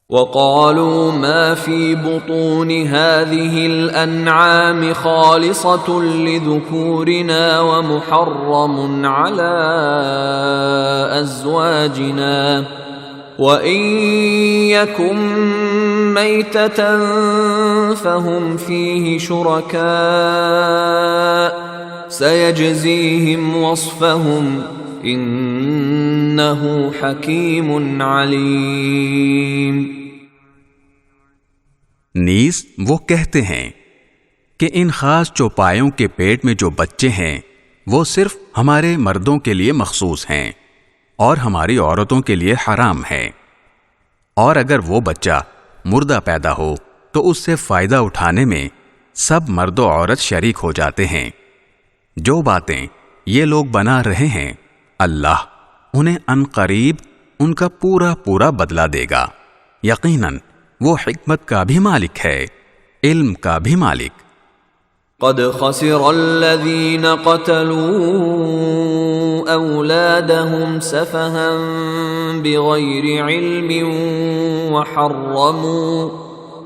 وَقَالُوا مَا فِي بُطُونِ هَذِهِ الْأَنْعَامِ خَالِصَةٌ لِذُكُورِنَا وَمُحَرَّمٌ عَلَى أَزْوَاجِنَا وَإِن يَكُن مَّيْتَةً فَهُمْ فِيهِ شُرَكَاءُ سَيَجْزِيهِمْ وَصْفَهُمْ إِنَّهُ حَكِيمٌ عَلِيمٌ۔ نیز وہ کہتے ہیں کہ ان خاص چوپایوں کے پیٹ میں جو بچے ہیں وہ صرف ہمارے مردوں کے لیے مخصوص ہیں اور ہماری عورتوں کے لیے حرام ہے، اور اگر وہ بچہ مردہ پیدا ہو تو اس سے فائدہ اٹھانے میں سب مرد و عورت شریک ہو جاتے ہیں۔ جو باتیں یہ لوگ بنا رہے ہیں اللہ انہیں ان قریب ان کا پورا پورا بدلہ دے گا، یقیناً وہ حکمت کا بھی مالک ہے، علم کا بھی مالک۔ قد خسر الذين قتلوا أولادهم سفها بغير علم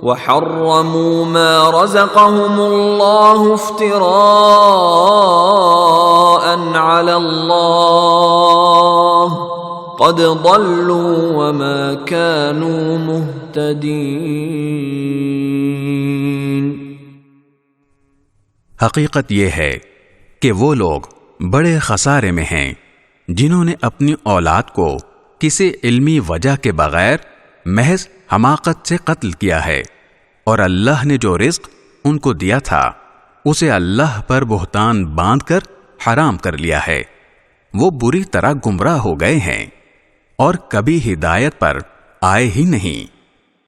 وحرموا ما رزقهم الله افتراء على الله قد ضلوا وما كانوا مهتدين۔ حقیقت یہ ہے کہ وہ لوگ بڑے خسارے میں ہیں جنہوں نے اپنی اولاد کو کسی علمی وجہ کے بغیر محض حماقت سے قتل کیا ہے، اور اللہ نے جو رزق ان کو دیا تھا اسے اللہ پر بہتان باندھ کر حرام کر لیا ہے۔ وہ بری طرح گمراہ ہو گئے ہیں اور کبھی ہدایت پر آئے ہی نہیں۔